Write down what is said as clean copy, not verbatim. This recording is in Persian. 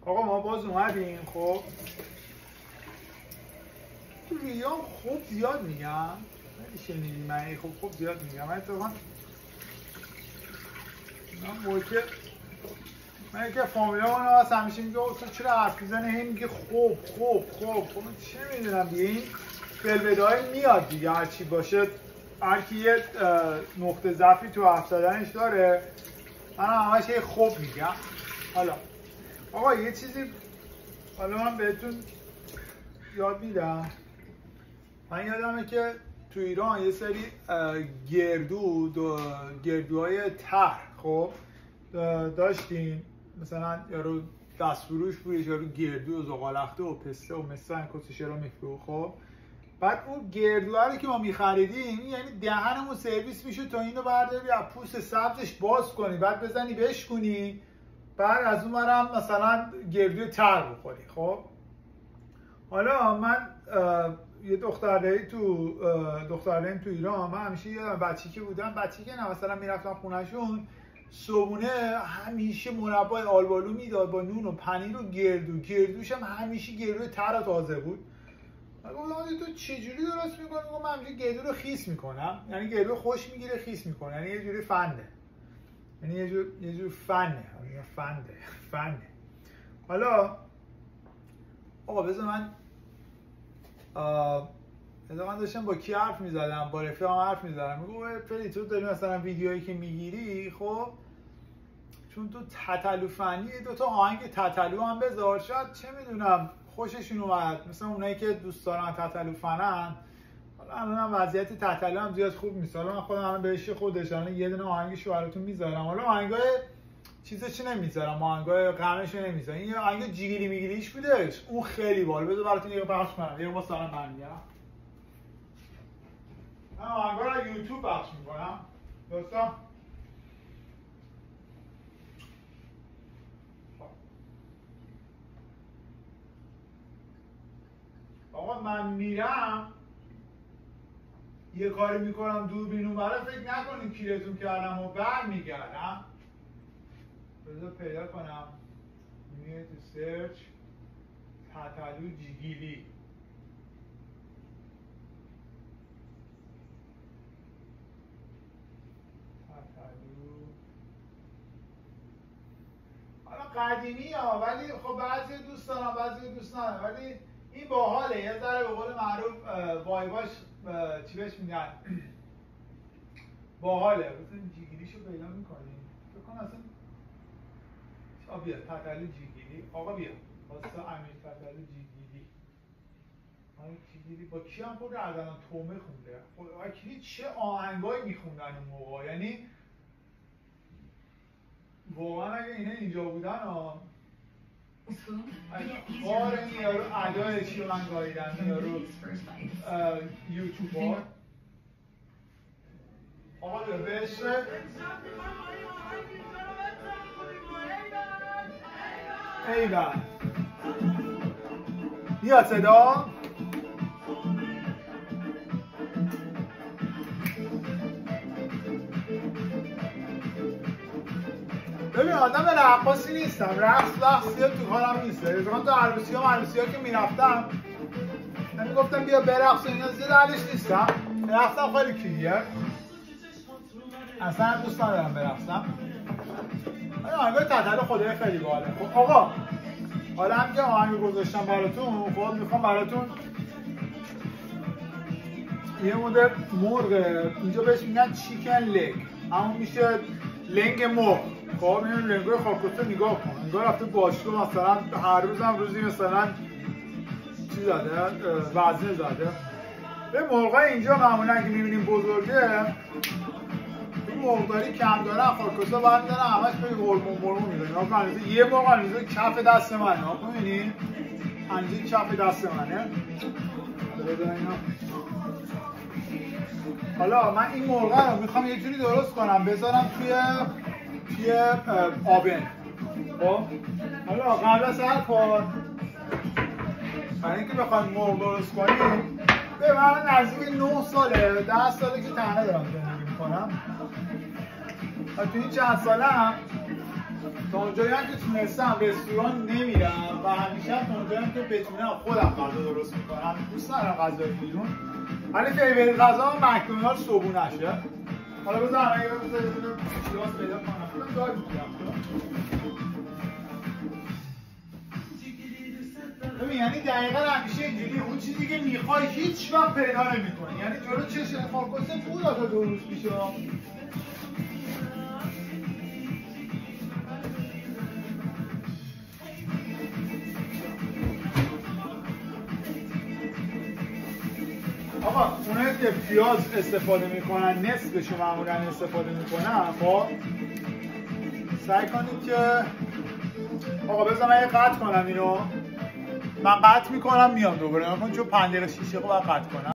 آقا ما باز اومدیم. خب تو ویدیوام خوب زیاد میگم، شنیدی من خوب زیاد میگم. من اتفاقا من که فامیلا من واسه همیشه میگه تو چرا حرف میزنی، هی میگه خوب چه میدونم دیگه، این بلبدهای میاد دیگه، هر چی باشه هر کی یه نقطه ضعفی تو حرف زدنش داره. من همش هی خوب میگم. حالا آقا یه چیزی حالا من بهتون یاد میدم. من یادمه که تو ایران یه سری گردوهای طرح خب داشتیم، مثلا یارو دستفروش بودش، یارو گردو و زغالخته و پسته و مثلا کسشرا میفروخت. خب بعد اون گردوها رو که ما میخریدیم یعنی دهنمون سرویس میشد تا اینو برداری از پوست سبزش باز کنی، بعد بزنی بشکنی، بعد از اون برم مثلا گردوی طرح بخوری. خب حالا من یه دخترایی تو ایران، من همیشه یادم بچگی که بودم، بچگی که نه مثلا میرفتم خونهشون صبحونه همیشه مربای آلبالو میداد با نون و پنیر و گردوش هم همیشه گردو طرح تازه بود. من گفتم تو چجوری درست میکنی؟ من همیشه گردو رو خیس میکنم، یعنی گردو خوش میگیره خیس میکنه، یعنی یه جوری فنده، یعنی یه جور فنه. حالا آقا بذار من داشتم با کی حرف میزدم، با رفیقم حرف میزدم، میگم فری تو داری مثلا ویدیوهایی که میگیری، خب چون تو تتلو فنی دو تا آهنگ تتلو هم بذار، شاید چه میدونم خوششون اومد، مثلا اونایی که دوست دارن تتلو فنن. حالا الان وضعیت تتلو هم زیاد خوب نیست، حالا من خودم الان بهش خودش الان یه دونه آهنگشو براتون میذارم. حالا آهنگای چیزش نمیذارم، آهنگای غمش نمیذارم، این آهنگ جیگیلی میگیلیش بودش، اون خیلی باحال. بذار براتون یه پخش کنم، یه واسه الان برمیگردم. من آهنگا رو یوتیوب پخش میکنم دوستان. آقا من میرم یه کاری میکنم دوربین اونوره، فکر نکنین کیرتون کردم و برمیگردم. بذار پیدا کنم، میره تو سرچ تتلو جیگیلی. حالا قدیمی ها، ولی خب بعضی دوست دارم بعضی دوست ندارم، ولی این باحاله، یه ذره به قول معروف وایباش چی بهش میگن باحاله. مثلا جیگیلیشو پیدا میکنیم فکر کنم اصلا بیا تتلو جیگیلی. آقا بیا واسه امیر تتلو جیگیلی. جیگیلی با کی هم خود از الان تومه خونده. خب چه آهنگایی میخوندن اون موقع، یعنی واقعا اگه اینا اینجا بودن بار این یارو ادای چی رو من گاهیدن یارو یوتیوب ها. آقا بیا به اسم ایول بیا صدا. ببین آدم رقاصی نیستم، رقص زیاد تو کارم نیست. اتفاقا تو عروسی ها که میرفتم من میگفتم بیا برقص، اینا زیاد اهلش نیستم. رقصم خیلی کلیه، اصلا دوست ندارم برقصم. آهنگای تتلو خدای خیلی باحاله. خب آقا حالا هم که آهنگ گذاشتم براتون، خب میخوام براتون یه مدل مرغ، اینجا بهش میگن چیکن لگ، همون میشه لنگ مرغ. خب این لنگای خاکستر نگاه کن، انگار رفته باشگاه مثلا هر روزم روزی مثلا چی زده، وزنه زده. به مرغای اینجا معمولا که میبینیم بزرگه، این مرغداری کم داره، خاکستر باید داره همش به هورمون میدونه. یه مرغ اندازه کف دست منه، ها ببینید اندازه کف دست منه. حالا من این مرغ رو میخوام یه جوری درست کنم بذارم توی آبن. خب حالا قبل از هر کار برای اینکه بخوایم مرغ درست کنیم، به من نزدیک 9 ساله 10 ساله که تنها دارم زندگی میکنم و تو این چند ساله هم تا اونجایی هم که تونستم رستوران نمیرم و همیشه تا اونجایی هم که بتونم خودم غذا درست میکنم. دوست دارم غذای بیرون، ولی فیوریت غذا مکدونالد صبحونه شه. حالا بذار اگه بذارم پیاز پیدا کنم خودم داد میگم. ببین یعنی دقیقا همیشه اینجوری اون چیزی که میخوای هیچ وقت پیدا نمیکنی، یعنی جلو چشم خاکوسه بود تا 2 روز پیش. آقا اونایی که پیاز استفاده میکنن نصفشو معمولا استفاده میکنن. خب سعی کنید که آقا بذار من یه قطع کنم اینو، من قطع میکنم میام دوباره، چون 5 دقیقه 6 دقیقه باید قطع کنم.